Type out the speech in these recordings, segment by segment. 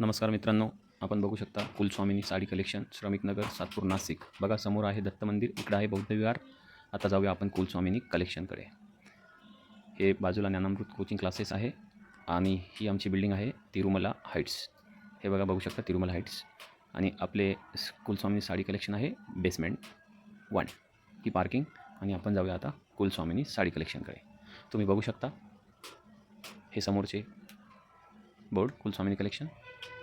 नमस्कार मित्रांनो, आपण बघू शकता कुलस्वामिनी साडी कलेक्शन, श्रमिक नगर, सातपूर, नाशिक. बघा समोर आहे दत्त मंदिर, इकडं आहे बौद्ध विहार. आता जाऊया आपण कुलस्वामिनी कलेक्शनकडे. हे बाजूला ज्ञानामृत कोचिंग क्लासेस आहे आणि ही आमची बिल्डिंग आहे तिरुमला हाईट्स. हे बघा बघू शकता तिरुमला हाईट्स आणि आपले कुलस्वामिनी साडी कलेक्शन आहे बेसमेंट 1 ही पार्किंग. आणि आपण जाऊया आता कुलस्वामिनी साडी कलेक्शनकडे. तुम्ही बघू शकता हे समोरचे बोर्ड कुलस्वामिनी कलेक्शन,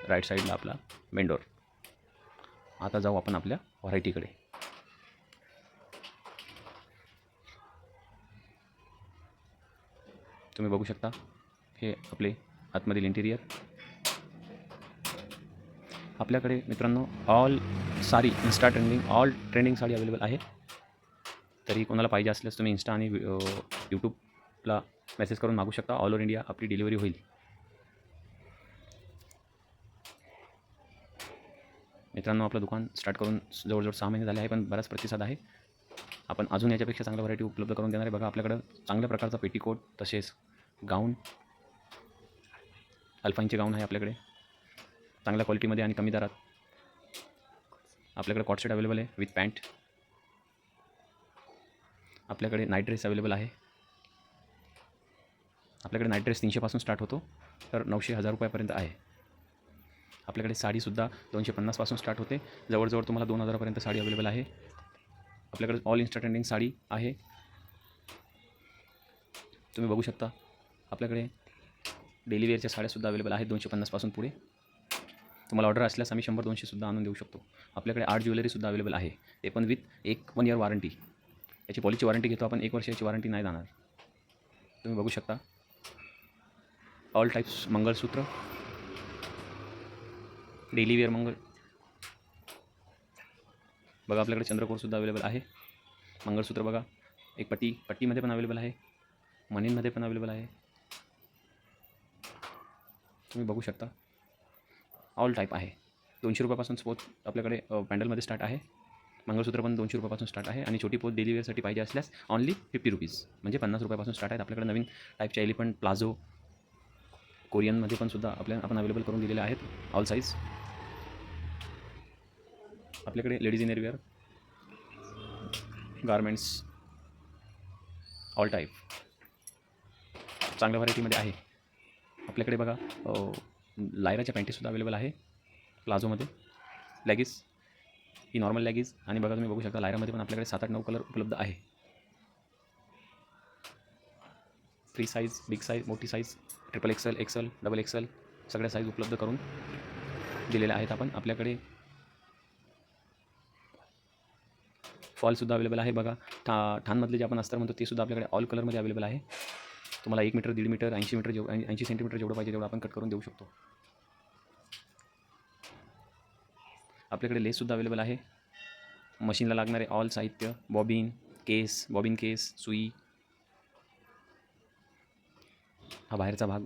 राईट साईडला आपला मेन डोर. आता जाऊ आपण आपल्या व्हरायटीकडे. तुम्ही बघू शकता हे आपले आतमधील इंटिरियर. आपल्याकडे मित्रांनो all sari Insta trending, all trending sari available आहे. तरी कोणाला पाहिजे असल्यास तुम्ही इन्स्टा आणि यूट्यूबला मेसेज करून मागू शकता. ऑल ओव्हर इंडिया आपली डिलिव्हरी होईल. मित्रांनो आपलं दुकान स्टार्ट करून जवळजवळ 6 महिने झाले आहे, पण बराच प्रतिसाद आहे. आपण अजून याच्यापेक्षा चांगल्या व्हरायटी उपलब्ध करून देणार आहे. बघा आपल्याकडं चांगल्या प्रकारचा पेटीकोट, तसेच गाऊन, अल्फाईनचे गाऊन आहे आपल्याकडे चांगल्या क्वालिटीमध्ये आणि कमी दरात. आपल्याकडे कॉट सेट अवेलेबल आहे विथ पॅन्ट. आपल्याकडे नाईट ड्रेस अवेलेबल आहे. आपल्याकडे नाईट ड्रेस 300 स्टार्ट होतो तर 900-1000 रुपयापर्यंत आहे. आपल्याकडे साडीसुद्धा 250 स्टार्ट होते, जवळजवळ तुम्हाला 2000 साडी अवेलेबल आहे. आपल्याकडे ऑल इन्स्टा ट्रेंडिंग साडी आहे. तुम्ही बघू शकता आपल्याकडे डेली वेअरच्या साड्यासुद्धा अवेलेबल आहेत 250 पुढे. तुम्हाला ऑर्डर असल्यास आम्ही 100-200 सुद्धा आणून देऊ शकतो. आपल्याकडे आर्ट ज्वेलरीसुद्धा अवेलेबल आहे, ते पण विथ 1 इयर वॉरंटी. याची पॉलिसी वॉरंटी घेतो आपण, 1 वर्षाची वॉरंटी नाही जाणार. तुम्ही बघू शकता ऑल टाईप्स मंगळसूत्र, डेली वेअर बघा आपल्याकडे चंद्रकोरसुद्धा अवेलेबल आहे. मंगळसूत्र बघा, एक पट्टीमध्ये पण अवेलेबल आहे, मणींमध्ये पण अवेलेबल आहे. तुम्ही बघू शकता ऑल टाईप आहे. 200 रुपयापासून पोत आपल्याकडे पॅन्डलमध्ये स्टार्ट आहे. मंगळसूत्र पण 200 रुपयापासून स्टार्ट आहे. आणि छोटी पोत डेली वेअरसाठी पाहिजे असल्यास ऑनली 50 रुपीज, म्हणजे 50 रुपयापासून स्टार्ट आहेत. आपल्याकडे नवीन टाईपच्या एलिफंट, प्लाझो, कोरियनमध्ये पण सुद्धा आपण अवेलेबल करून दिलेले आहेत ऑल साईज. आपल्याकडे ladies innerwear, garments, all type चांगल्या व्हरायटीमध्ये आहे. आपल्याकडे बघा लायराच्या पॅन्टीसुद्धा अवेलेबल आहे प्लाझोमध्ये. लॅगीज ही नॉर्मल लॅगीज. आणि बघा तुम्ही बघू शकता लायरामध्ये पण आपल्याकडे 7-8-9 कलर उपलब्ध आहे. फ्री साईज, बिग साईज, मोठी साईज, XXL, XL, XXL सगळ्या साईज उपलब्ध करून दिलेल्या आहेत आपण. आपल्याकडे फॉलसुद्धा अवेलेबल आहे. बघा ठाणमधले जे आपण अस्तर म्हणतो ते सुद्धा आपल्याकडे ऑल कलरमध्ये अवेलेबल आहे. तुम्हाला 1 मीटर, 1.5 मीटर, 80 मीटर, 80 सेंटीमीटर जेवढं पाहिजे तेवढं आपण कट करून देऊ शकतो. आपल्याकडे लेससुद्धा अवेलेबल आहे. मशीनला लागणारे ऑल साहित्य, बॉबिन केस, सुई, हा बाहेरचा भाग